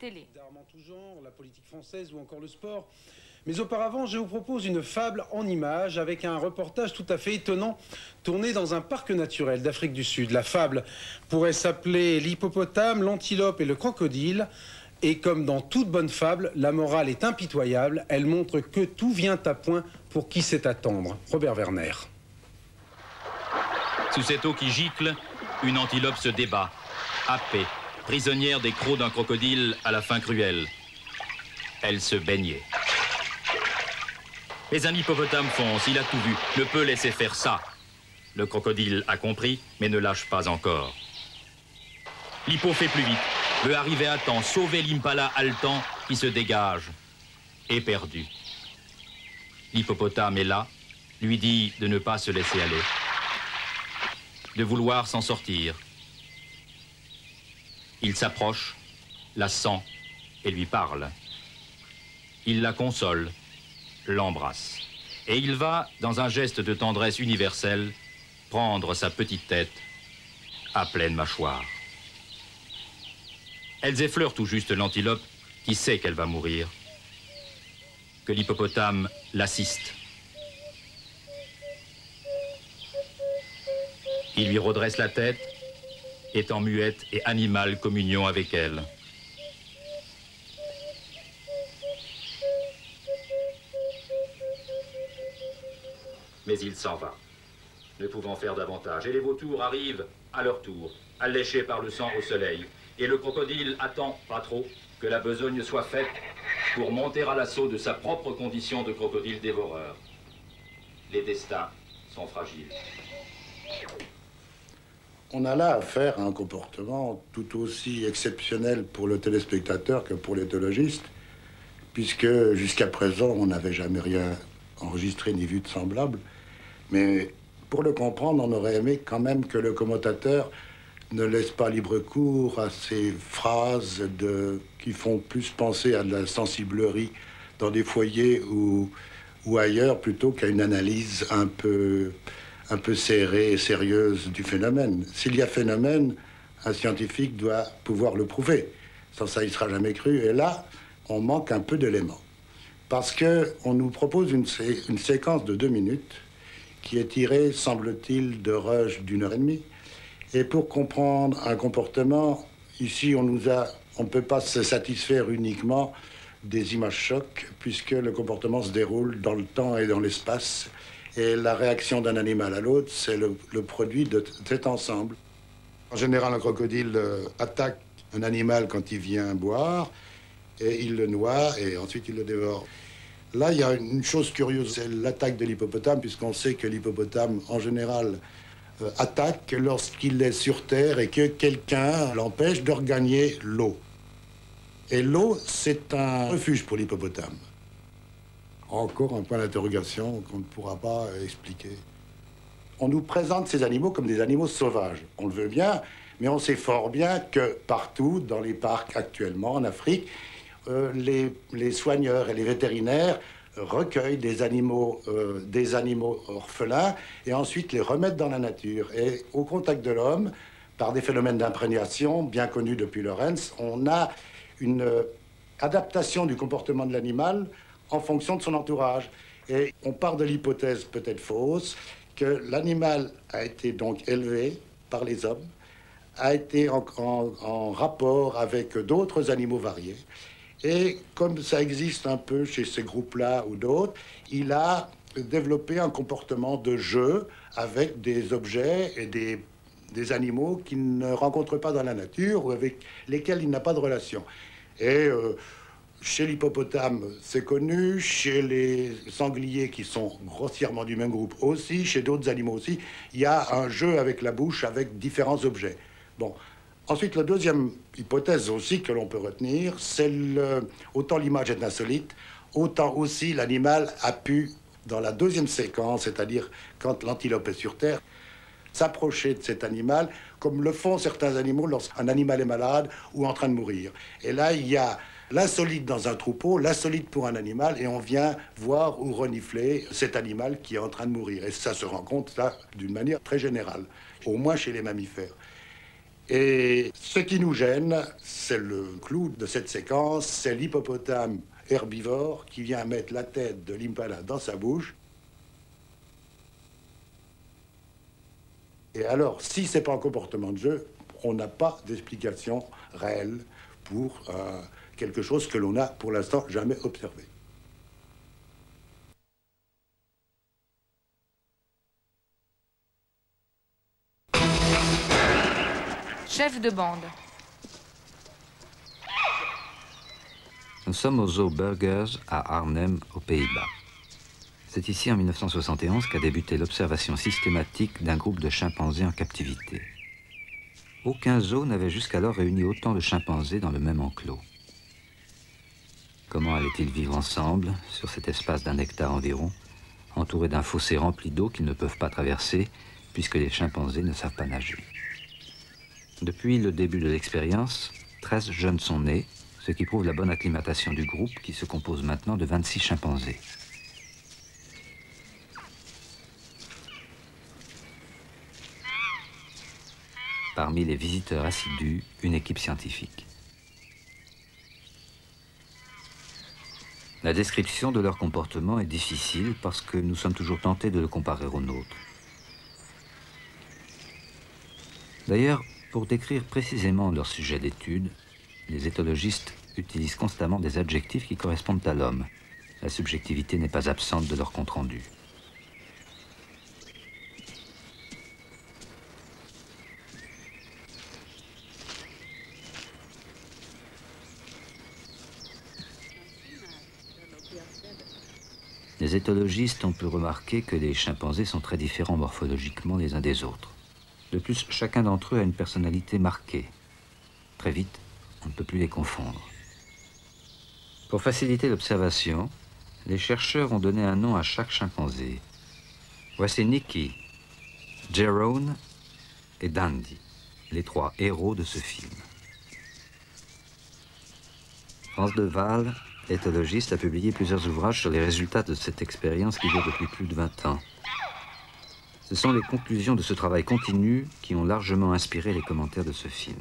télé. D'armes en tout genre, la politique française ou encore le sport. Mais auparavant, je vous propose une fable en images avec un reportage tout à fait étonnant tourné dans un parc naturel d'Afrique du Sud. La fable pourrait s'appeler l'hippopotame, l'antilope et le crocodile. Et comme dans toute bonne fable, la morale est impitoyable. Elle montre que tout vient à point pour qui sait attendre. Robert Werner. Sous cette eau qui gicle, une antilope se débat, happée, prisonnière des crocs d'un crocodile à la fin cruelle. Elle se baignait. Mais un hippopotame fonce, il a tout vu, ne peut laisser faire ça. Le crocodile a compris, mais ne lâche pas encore. L'hippo fait plus vite, veut arriver à temps, sauver l'impala haletant qui se dégage, éperdu. L'hippopotame est là, lui dit de ne pas se laisser aller, de vouloir s'en sortir. Il s'approche, la sent et lui parle. Il la console, l'embrasse. Et il va, dans un geste de tendresse universelle, prendre sa petite tête à pleine mâchoire. Elles effleurent tout juste l'antilope qui sait qu'elle va mourir, que l'hippopotame l'assiste. Il lui redresse la tête, est en muette et animale communion avec elle. Mais il s'en va, ne pouvant faire davantage. Et les vautours arrivent à leur tour, alléchés par le sang au soleil. Et le crocodile attend, pas trop, que la besogne soit faite pour monter à l'assaut de sa propre condition de crocodile dévoreur. Les destins sont fragiles. On a là affaire à un comportement tout aussi exceptionnel pour le téléspectateur que pour l'éthologiste, puisque jusqu'à présent, on n'avait jamais rien enregistré ni vu de semblable. Mais pour le comprendre, on aurait aimé quand même que le commentateur ne laisse pas libre cours à ces phrases qui font plus penser à de la sensiblerie dans des foyers ou ailleurs, plutôt qu'à une analyse un peu serrée et sérieuse du phénomène. S'il y a phénomène, un scientifique doit pouvoir le prouver. Sans ça, il ne sera jamais cru. Et là, on manque un peu d'éléments. Parce qu'on nous propose une séquence de 2 minutes qui est tirée, semble-t-il, de rush d'1h30. Et pour comprendre un comportement, ici, on ne peut pas se satisfaire uniquement des images chocs, puisque le comportement se déroule dans le temps et dans l'espace. Et la réaction d'un animal à l'autre, c'est le produit de cet ensemble. En général, un crocodile attaque un animal quand il vient boire, et il le noie, et ensuite il le dévore. Là, il y a une chose curieuse, c'est l'attaque de l'hippopotame, puisqu'on sait que l'hippopotame, en général, attaque lorsqu'il est sur terre et que quelqu'un l'empêche de regagner l'eau. Et l'eau, c'est un refuge pour l'hippopotame. Encore un point d'interrogation qu'on ne pourra pas expliquer. On nous présente ces animaux comme des animaux sauvages. On le veut bien, mais on sait fort bien que partout, dans les parcs actuellement, en Afrique, les soigneurs et les vétérinaires recueillent des animaux orphelins et ensuite les remettent dans la nature. Et au contact de l'homme, par des phénomènes d'imprégnation bien connus depuis Lorenz, on a une adaptation du comportement de l'animal en fonction de son entourage. Et on part de l'hypothèse peut-être fausse que l'animal a été donc élevé par les hommes, a été en rapport avec d'autres animaux variés. Et comme ça existe un peu chez ces groupes-là ou d'autres, il a développé un comportement de jeu avec des objets et des animaux qu'il ne rencontre pas dans la nature ou avec lesquels il n'a pas de relation. Et chez l'hippopotame, c'est connu, chez les sangliers qui sont grossièrement du même groupe aussi, chez d'autres animaux aussi, il y a un jeu avec la bouche, avec différents objets. Bon. Ensuite, la deuxième hypothèse aussi que l'on peut retenir, c'est autant l'image est insolite, autant aussi l'animal a pu, dans la deuxième séquence, c'est-à-dire quand l'antilope est sur terre, s'approcher de cet animal, comme le font certains animaux lorsqu'un animal est malade ou en train de mourir. Et là, il y a l'insolite dans un troupeau, l'insolite pour un animal, et on vient voir ou renifler cet animal qui est en train de mourir. Et ça se rencontre là d'une manière très générale, au moins chez les mammifères. Et ce qui nous gêne, c'est le clou de cette séquence, c'est l'hippopotame herbivore qui vient mettre la tête de l'impala dans sa bouche. Et alors, si ce n'est pas un comportement de jeu, on n'a pas d'explication réelle pour quelque chose que l'on n'a pour l'instant jamais observé. Chef de bande. Nous sommes au zoo Burgers à Arnhem, aux Pays-Bas. C'est ici, en 1971, qu'a débuté l'observation systématique d'un groupe de chimpanzés en captivité. Aucun zoo n'avait jusqu'alors réuni autant de chimpanzés dans le même enclos. Comment allaient-ils vivre ensemble, sur cet espace d'1 hectare environ, entourés d'un fossé rempli d'eau qu'ils ne peuvent pas traverser, puisque les chimpanzés ne savent pas nager? Depuis le début de l'expérience, 13 jeunes sont nés, ce qui prouve la bonne acclimatation du groupe qui se compose maintenant de 26 chimpanzés. Parmi les visiteurs assidus, une équipe scientifique. La description de leur comportement est difficile parce que nous sommes toujours tentés de le comparer au nôtre. D'ailleurs, pour décrire précisément leur sujet d'étude, les éthologistes utilisent constamment des adjectifs qui correspondent à l'homme. La subjectivité n'est pas absente de leur compte-rendu. Les éthologistes ont pu remarquer que les chimpanzés sont très différents morphologiquement les uns des autres. De plus, chacun d'entre eux a une personnalité marquée. Très vite, on ne peut plus les confondre. Pour faciliter l'observation, les chercheurs ont donné un nom à chaque chimpanzé. Voici Nicky, Jerome et Dandy, les 3 héros de ce film. France de Waal, éthologiste, a publié plusieurs ouvrages sur les résultats de cette expérience qui dure depuis plus de 20 ans. Ce sont les conclusions de ce travail continu qui ont largement inspiré les commentaires de ce film.